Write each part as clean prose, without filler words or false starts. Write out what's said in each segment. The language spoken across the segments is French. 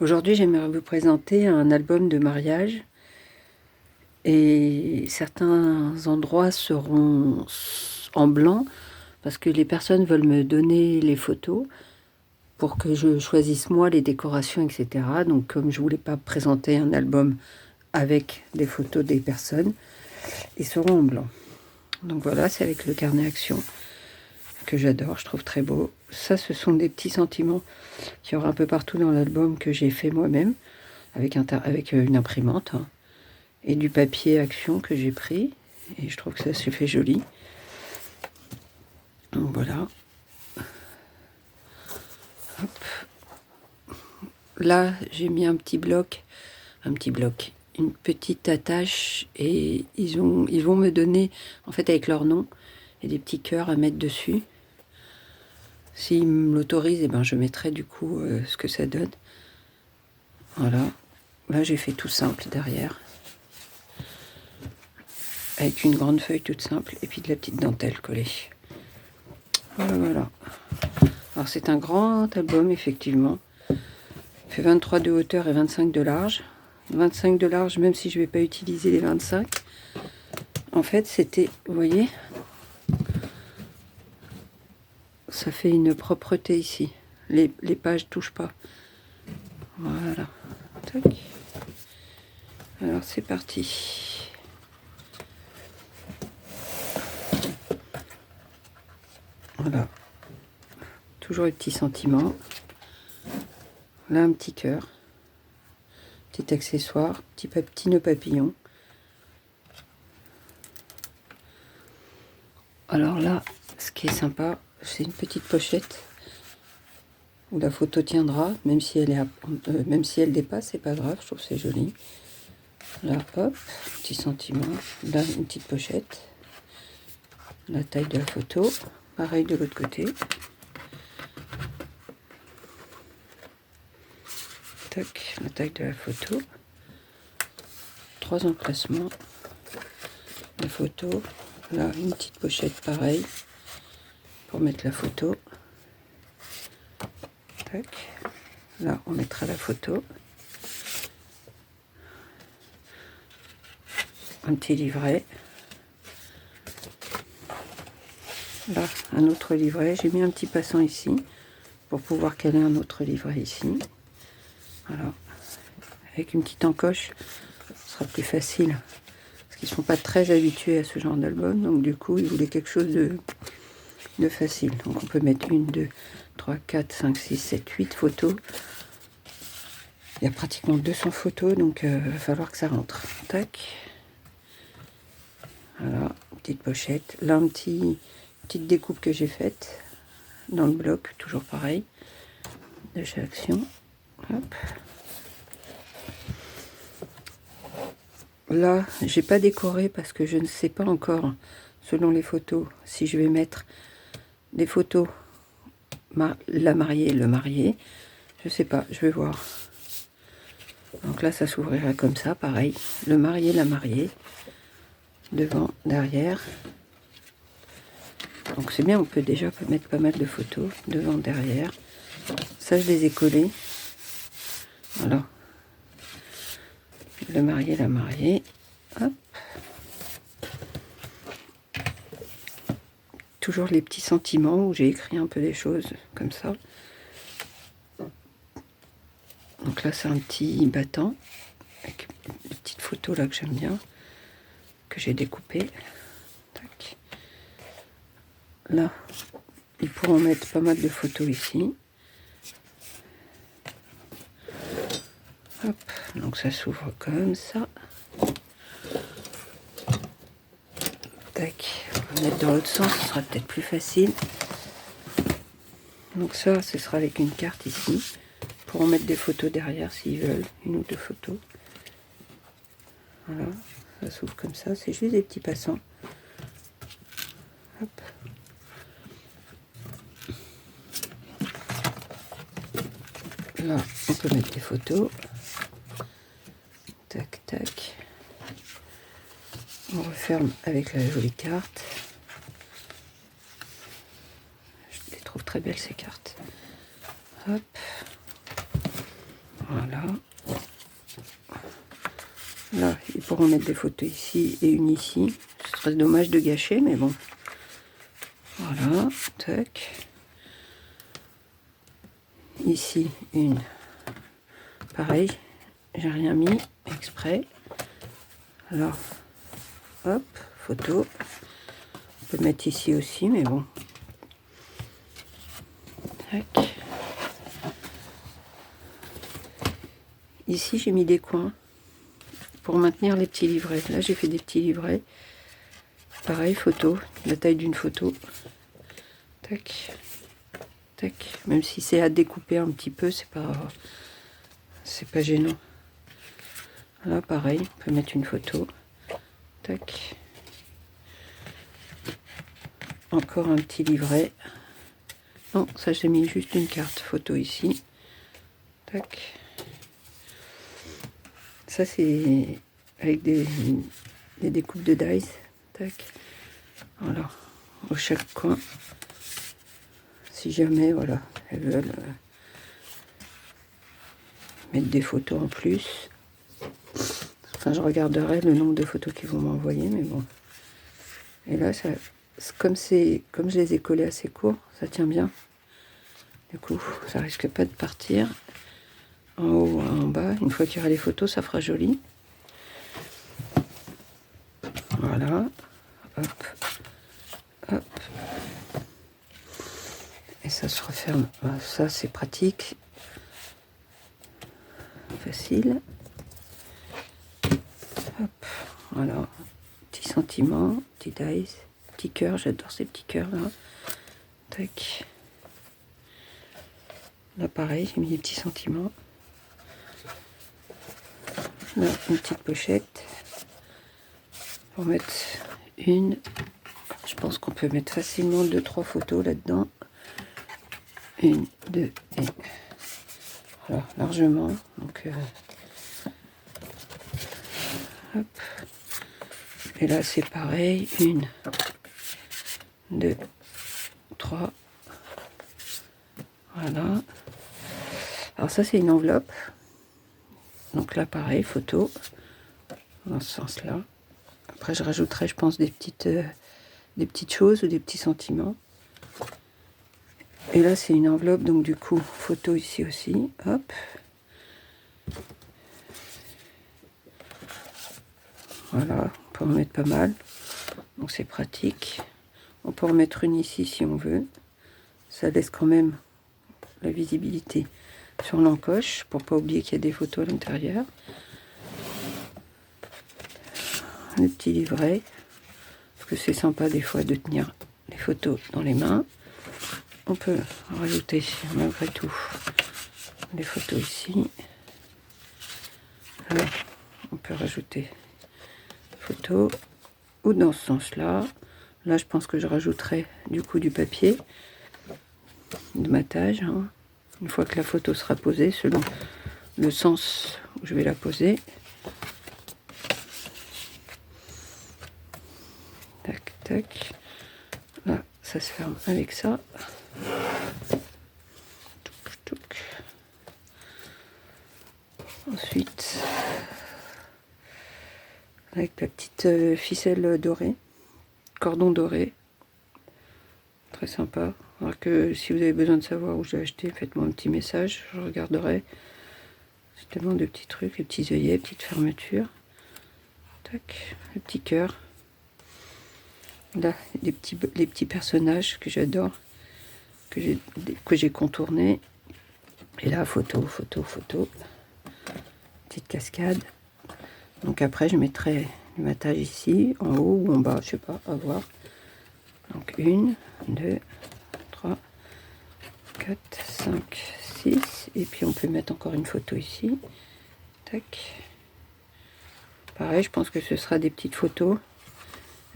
Aujourd'hui, j'aimerais vous présenter un album de mariage et certains endroits seront en blanc parce que les personnes veulent me donner les photos pour que je choisisse moi les décorations, etc. Donc comme je voulais pas présenter un album avec des photos des personnes, ils seront en blanc. Donc voilà, c'est avec le carnet Action que j'adore, je trouve très beau. Ça, ce sont des petits sentiments qu'il y aura un peu partout dans l'album que j'ai fait moi-même avec une imprimante, hein, et du papier Action que j'ai pris. Et je trouve que ça se fait joli. Donc voilà. Hop. Là, j'ai mis un petit bloc, une petite attache, et ils vont me donner, en fait, avec leur nom, et des petits cœurs à mettre dessus. S'ils me l'autorisent, eh ben, je mettrai du coup ce que ça donne. Voilà. Là, j'ai fait tout simple derrière, avec une grande feuille toute simple, et puis de la petite dentelle collée. Voilà, voilà. Alors, c'est un grand album, effectivement. Il fait 23 de hauteur et 25 de large. 25 de large, même si je ne vais pas utiliser les 25. En fait, c'était, vous voyez, ça fait une propreté ici. Les pages ne touchent pas. Voilà. Tac. Alors, c'est parti. Voilà. Toujours les petits sentiments. Là, un petit cœur. Petit accessoire. Petit nœud papillon. Alors là, ce qui est sympa, c'est une petite pochette où la photo tiendra, même si elle dépasse, c'est pas grave, je trouve que c'est joli. Là, hop, petit sentiment. Là, une petite pochette. La taille de la photo. Pareil de l'autre côté. Tac, la taille de la photo. 3 emplacements. La photo. Là, une petite pochette pareil pour mettre la photo. Tac. Là, on mettra la photo. Un petit livret. Là, un autre livret. J'ai mis un petit passant ici pour pouvoir caler un autre livret ici. Voilà. Avec une petite encoche, ce sera plus facile. Parce qu'ils ne sont pas très habitués à ce genre d'album. Donc du coup, ils voulaient quelque chose de facile. Donc on peut mettre 1, 2, 3, 4, 5, 6, 7, 8 photos. Il y a pratiquement 200 photos, donc il va falloir que ça rentre. Tac. Voilà, petite pochette. Là, petite découpe que j'ai faite dans le bloc, toujours pareil, de chez Action. Hop. Là, j'ai pas décoré parce que je ne sais pas encore, selon les photos, si je vais mettre des photos la mariée, le marié. Je sais pas, je vais voir. Donc là, ça s'ouvrira comme ça, pareil. Le marié, la mariée. Devant, derrière. Donc c'est bien, on peut déjà mettre pas mal de photos. Devant, derrière. Ça, je les ai collés. Voilà. Le marié, la mariée. Hop. Toujours les petits sentiments où j'ai écrit un peu des choses comme ça. Donc là, c'est un petit battant avec une petite photo là que j'aime bien, que j'ai découpée. Tac. Là, ils pourront mettre pas mal de photos ici. Hop. Donc ça s'ouvre comme ça. Tac. On va mettre dans l'autre sens, ce sera peut-être plus facile. Donc ça, ce sera avec une carte ici. Ils pourront mettre des photos derrière s'ils veulent, 1 ou 2 photos. Voilà, ça s'ouvre comme ça, c'est juste des petits passants. Hop. Là, on peut mettre des photos. Tac, tac. On referme avec la jolie carte. Je les trouve très belles ces cartes. Hop. Voilà. Là, ils pourront mettre des photos ici et une ici. Ce serait dommage de gâcher, mais bon. Voilà, tac. Ici, une. Pareil, j'ai rien mis exprès. Alors, hop, photo. On peut mettre ici aussi, mais bon. Tac. Ici, j'ai mis des coins pour maintenir les petits livrets. Là, j'ai fait des petits livrets. Pareil, photo, la taille d'une photo. Tac, tac. Même si c'est à découper un petit peu, c'est pas gênant. Là, pareil, on peut mettre une photo. Tac. Encore un petit livret. Non, ça j'ai mis juste une carte photo ici. Tac. Ça c'est avec des découpes de dice. Tac. Voilà. Au chaque coin. Si jamais, voilà, elles veulent mettre des photos en plus. Enfin, je regarderai le nombre de photos qu'ils vont m'envoyer, mais bon. Et là, ça, comme je les ai collés assez courts, ça tient bien. Du coup, ça risque pas de partir. En haut, en bas. Une fois qu'il y aura les photos, ça fera joli. Voilà. Hop. Hop. Et ça se referme. Voilà, ça, c'est pratique. Facile. Hop. Voilà. Petit sentiment. Petit dice. Petit cœur. J'adore ces petits cœurs là. Tac. Là, pareil, j'ai mis des petits sentiments. Là, une petite pochette. Pour mettre une. Je pense qu'on peut mettre facilement 2-3 photos là-dedans. 1, 2 et voilà, largement. Donc, hop. Et là, c'est pareil. 1, 2, 3. Voilà. Alors ça, c'est une enveloppe. Donc là, pareil, photo. Dans ce sens-là. Après, je rajouterai, je pense, des petites choses ou des petits sentiments. Et là, c'est une enveloppe, donc du coup, photo ici aussi. Hop. Voilà, on peut en mettre pas mal. Donc c'est pratique. On peut en mettre une ici si on veut. Ça laisse quand même la visibilité sur l'encoche pour pas oublier qu'il y a des photos à l'intérieur. Le petit livret. Parce que c'est sympa des fois de tenir les photos dans les mains. On peut rajouter malgré tout les photos ici. Là, on peut rajouter photos ou dans ce sens-là. Là, je pense que je rajouterai du coup du papier de matage. Hein, une fois que la photo sera posée, selon le sens où je vais la poser. Tac, tac. Là, ça se ferme avec ça. Touc, touc. Ensuite, avec la petite ficelle dorée, cordon doré, très sympa. Alors que si vous avez besoin de savoir où j'ai acheté, faites-moi un petit message, je regarderai. C'est tellement de petits trucs, les petits œillets, petites fermetures. Tac, le petit cœur. Là, les petits personnages que j'adore, que j'ai contournés. Et là, photo, photo, photo. Petite cascade. Donc après, je mettrai le matage ici, en haut ou en bas, je sais pas, à voir. Donc 1, 2, 3, 4, 5, 6. Et puis on peut mettre encore une photo ici. Tac. Pareil, je pense que ce sera des petites photos.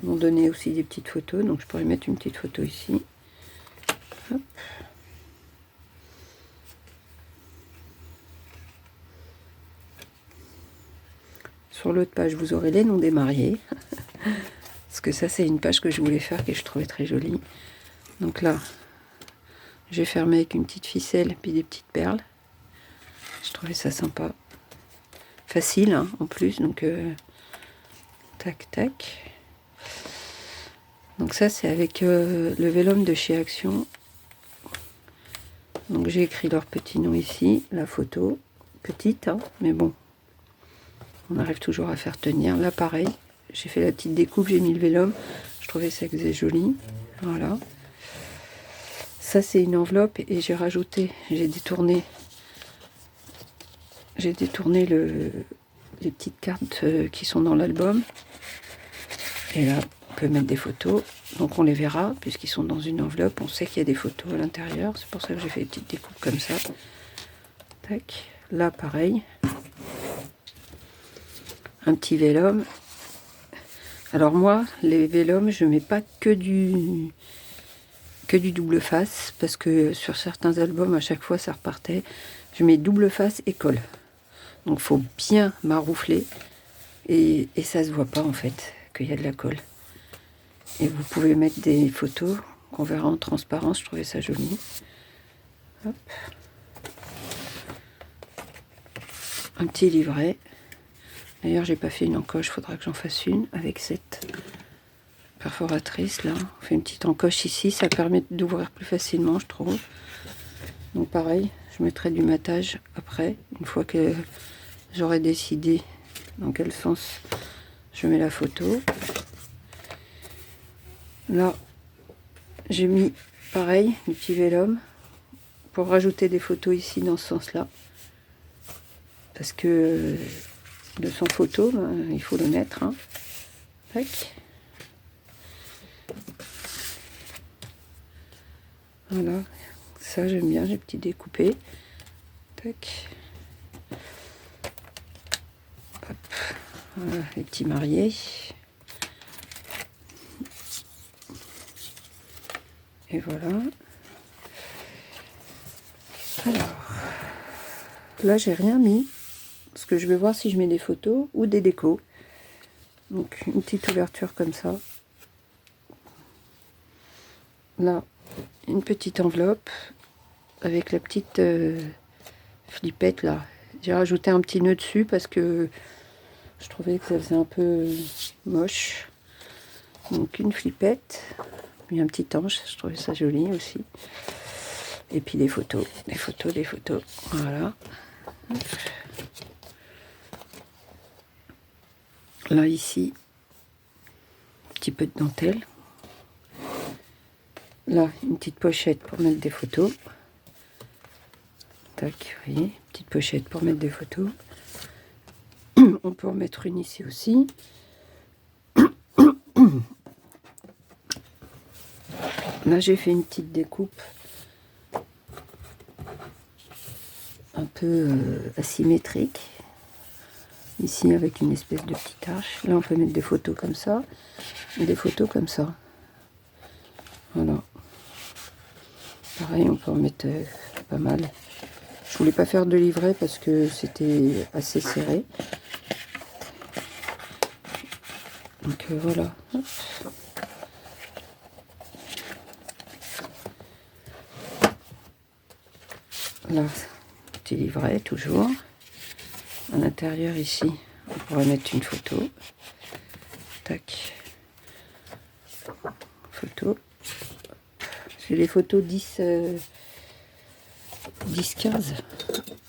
Ils m'ont donné aussi des petites photos, donc je pourrais mettre une petite photo ici. Hop. Sur l'autre page, vous aurez les noms des mariés. Parce que ça, c'est une page que je voulais faire, que je trouvais très jolie. Donc là, j'ai fermé avec une petite ficelle et puis des petites perles. trouvais ça sympa. Facile, hein, en plus, donc tac, tac. Donc ça, c'est avec le vélum de chez Action. Donc j'ai écrit leur petit nom ici, la photo, petite, hein, mais bon, on arrive toujours à faire tenir. Là, pareil, j'ai fait la petite découpe, j'ai mis le vélum, je trouvais ça que c'est joli, voilà. Ça, c'est une enveloppe et j'ai rajouté, j'ai détourné les petites cartes qui sont dans l'album. Et là, on peut mettre des photos. Donc on les verra, puisqu'ils sont dans une enveloppe. On sait qu'il y a des photos à l'intérieur. C'est pour ça que j'ai fait des petites découpes comme ça. Tac. Là, pareil. Un petit vélum. Alors moi, les vélums, je mets pas que du double face. Parce que sur certains albums, à chaque fois, ça repartait. Je mets double face et colle. Donc faut bien maroufler. Et ça se voit pas, en fait, qu'il y a de la colle. Et vous pouvez mettre des photos qu'on verra en transparence. Je trouvais ça joli. Hop. Un petit livret. D'ailleurs, j'ai pas fait une encoche. Il faudra que j'en fasse une avec cette perforatrice là. On fait une petite encoche ici. Ça permet d'ouvrir plus facilement, je trouve. Donc pareil, je mettrai du matage après. Une fois que j'aurai décidé dans quel sens je mets la photo. Là, j'ai mis, pareil, du petit vélum pour rajouter des photos ici dans ce sens-là. Parce que le sans photo, ben, il faut le mettre. Hein. Tac. Voilà, ça j'aime bien, j'ai petit découpé. Tac. Hop. Voilà, les petits mariés. Et voilà. Alors, là j'ai rien mis, parce que je vais voir si je mets des photos ou des décos. Donc une petite ouverture comme ça. Là, une petite enveloppe avec la petite flippette là. J'ai rajouté un petit nœud dessus parce que je trouvais que ça faisait un peu moche. Donc une flippette, puis un petit ange, je trouvais ça joli aussi. Et puis des photos, des photos, des photos. Voilà. Là ici, un petit peu de dentelle. Là, une petite pochette pour mettre des photos. Tac, vous voyez, petite pochette pour mettre des photos. On peut en mettre une ici aussi. Là, j'ai fait une petite découpe un peu asymétrique. Ici, avec une espèce de petite arche. Là, on peut mettre des photos comme ça. Et des photos comme ça. Voilà. Pareil, on peut en mettre pas mal. Je voulais pas faire de livret parce que c'était assez serré. Donc voilà. Hop. Là, petit livret toujours. À l'intérieur ici, on pourrait mettre une photo. Tac. Photo. J'ai les photos 10-15.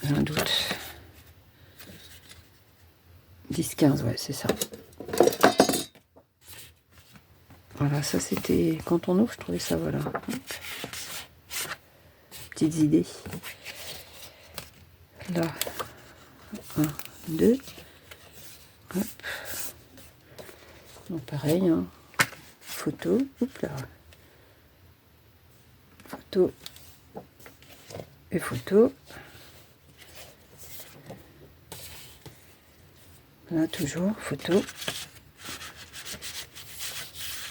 J'ai un doute. 10-15, ouais, c'est ça. Voilà, ça c'était... Quand on ouvre, je trouvais ça, voilà. Hop. Petites idées. Là, 1, 2. Hop. Donc pareil, hein. Photo. Oups là. Photo. Et photo. Là, toujours, photo.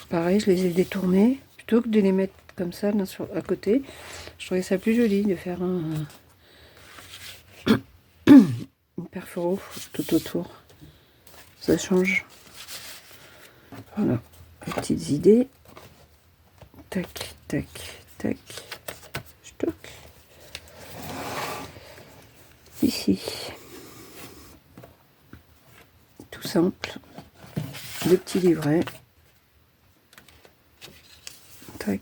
Pareil, je les ai détournés. Plutôt que de les mettre comme ça l'un à côté, je trouvais ça plus joli de faire une perforo tout autour. Ça change. Voilà, les petites idées. Tac, tac, tac. Stock. Ici, tout simple, le petit livret. Tac.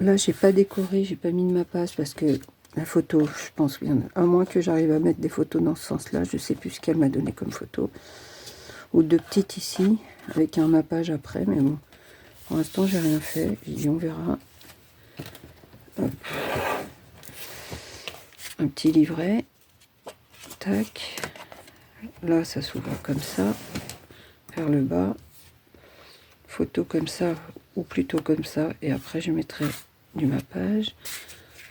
Là, j'ai pas décoré, j'ai pas mis de ma passe parce que la photo, je pense bien, à moins que j'arrive à mettre des photos dans ce sens-là, je sais plus ce qu'elle m'a donné comme photo. Ou deux petites ici, avec un mappage après, mais bon, pour l'instant, j'ai rien fait. J'ai dit, on verra. Hop. Un petit livret. Tac. Là, ça s'ouvre comme ça, vers le bas. Photo comme ça, ou plutôt comme ça, et après, je mettrai du mappage.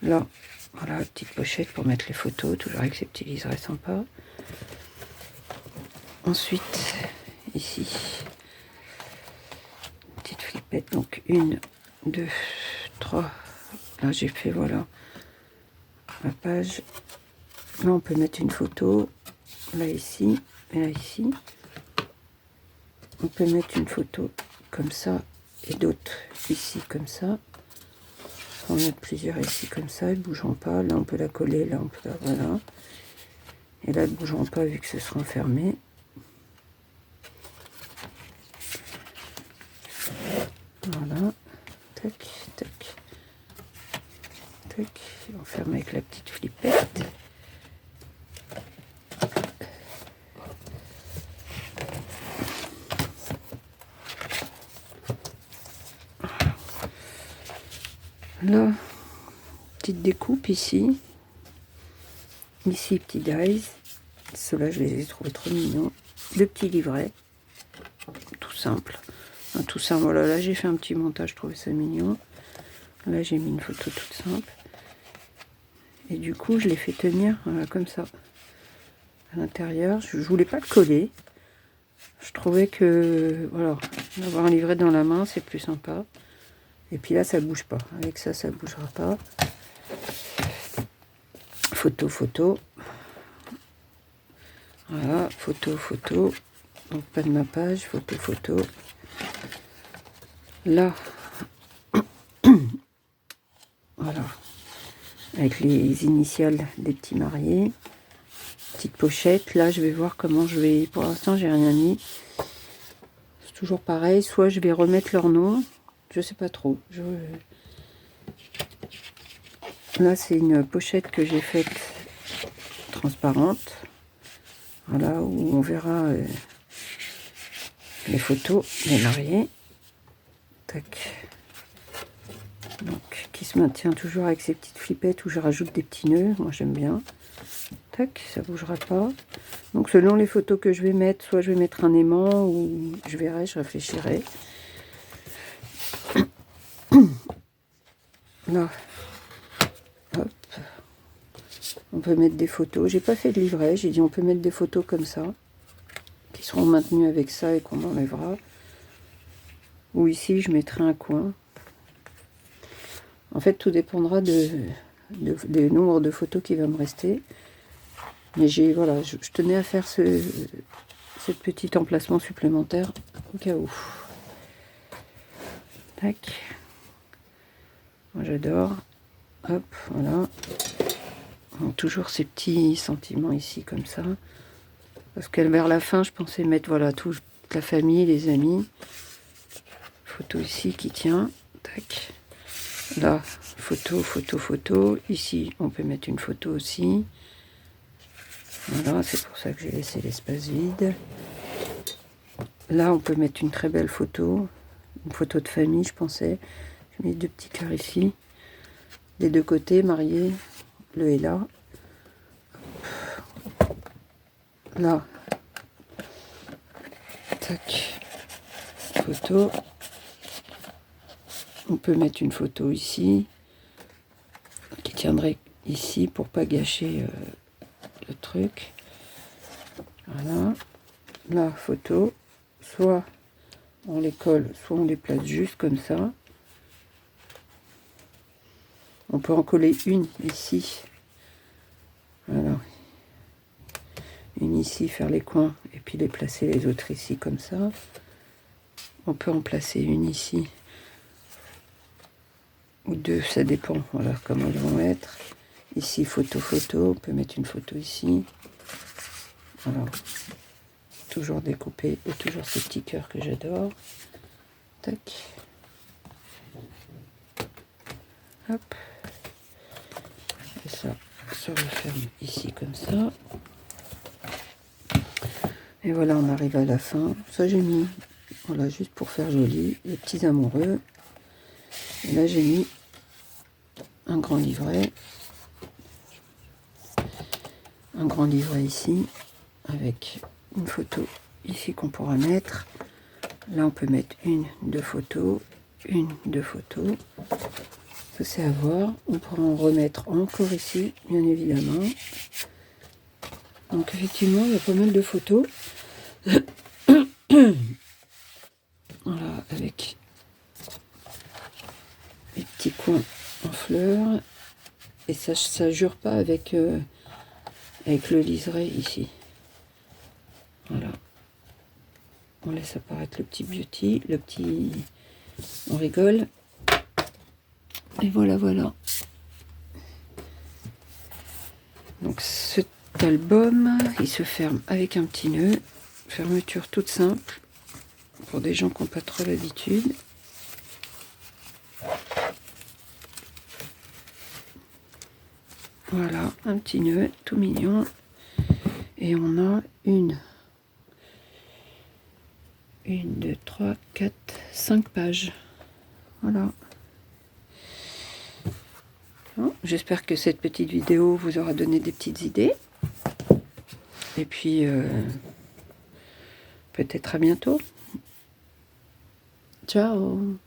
Là, voilà, petite pochette pour mettre les photos, toujours avec ces petits liserés sympas. Ensuite, ici, petite flippette, donc 1, 2, 3. Là, j'ai fait, voilà, ma page. Là, on peut mettre une photo, là, ici, et là, ici. On peut mettre une photo comme ça, et d'autres ici, comme ça. On va mettre plusieurs ici comme ça, ils ne bougeront pas. Là, on peut la coller, là, on peut la... Voilà. Et là, ils ne bougeront pas vu que ce sera fermé. Voilà. Tac, tac. Tac. On ferme avec la petite flippette. Là, petite découpe ici. Ici, petit dies. Ceux-là, je les ai trouvés trop mignons. Deux petits livrets. Tout simple. Enfin, tout simple. Voilà, là, j'ai fait un petit montage. Je trouvais ça mignon. Là, j'ai mis une photo toute simple. Et du coup, je l'ai fait tenir comme ça. À l'intérieur. Je voulais pas le coller. Je trouvais que, voilà, avoir un livret dans la main, c'est plus sympa. Et puis là, ça bouge pas. Avec ça, ça bougera pas. Photo, photo. Voilà, photo, photo. Donc pas de mappage, photo, photo. Là, voilà. Avec les initiales des petits mariés. Petite pochette. Là, je vais voir comment je vais... Pour l'instant, j'ai rien mis. C'est toujours pareil. Soit je vais remettre leur nom. Je sais pas trop. Là, c'est une pochette que j'ai faite transparente. Voilà, où on verra les photos des mariés. Tac. Donc, qui se maintient toujours avec ces petites flippettes où je rajoute des petits nœuds. Moi, j'aime bien. Tac, ça bougera pas. Donc, selon les photos que je vais mettre, soit je vais mettre un aimant ou je verrai, je réfléchirai. Là, hop. On peut mettre des photos. J'ai pas fait de livret. J'ai dit on peut mettre des photos comme ça, qui seront maintenues avec ça et qu'on enlèvera. Ou ici, je mettrai un coin. En fait, tout dépendra des nombres de photos qui va me rester. Mais voilà, je tenais à faire cette petit emplacement supplémentaire au cas où. Tac. Moi, j'adore. Hop, voilà. Donc, toujours ces petits sentiments ici, comme ça. Parce que vers la fin, je pensais mettre, voilà, toute la famille, les amis. Photo ici qui tient. Tac. Là, photo, photo, photo. Ici, on peut mettre une photo aussi. Voilà, c'est pour ça que j'ai laissé l'espace vide. Là, on peut mettre une très belle photo. Une photo de famille, je pensais. J'ai mis deux petits cœurs ici. Des deux côtés, mariés. Le et là. Là. Tac. Photo. On peut mettre une photo ici. Qui tiendrait ici pour pas gâcher le truc. Voilà. La photo. Soit on les colle, soit on les place juste comme ça. On peut en coller une ici. Voilà. Une ici, faire les coins, et puis les placer les autres ici comme ça. On peut en placer une ici, ou deux, ça dépend, voilà comment ils vont être. Ici, photo, on peut mettre une photo ici. Voilà, toujours découpé, et toujours ces petits cœurs que j'adore. Tac. Hop. Et ça se referme ici comme ça. Et voilà, on arrive à la fin. Ça, j'ai mis, voilà, juste pour faire joli, les petits amoureux. Et là, j'ai mis un grand livret. Un grand livret ici, avec une photo ici qu'on pourra mettre. Là, on peut mettre une, deux photos, une, deux photos. Ça, c'est à voir. On pourra en remettre encore ici, bien évidemment. Donc, effectivement, il y a pas mal de photos. Voilà, avec les petits coins en fleurs. Et ça jure pas avec, avec le liseré ici. Voilà. On laisse apparaître le petit beauty, le petit... On rigole. Et voilà, voilà. Donc cet album, il se ferme avec un petit nœud. Fermeture toute simple, pour des gens qui n'ont pas trop l'habitude. Voilà, un petit nœud tout mignon. Et on a une, 2, 3, 4, 5 pages. Voilà. Bon, j'espère que cette petite vidéo vous aura donné des petites idées. Et puis, peut-être à bientôt. Ciao!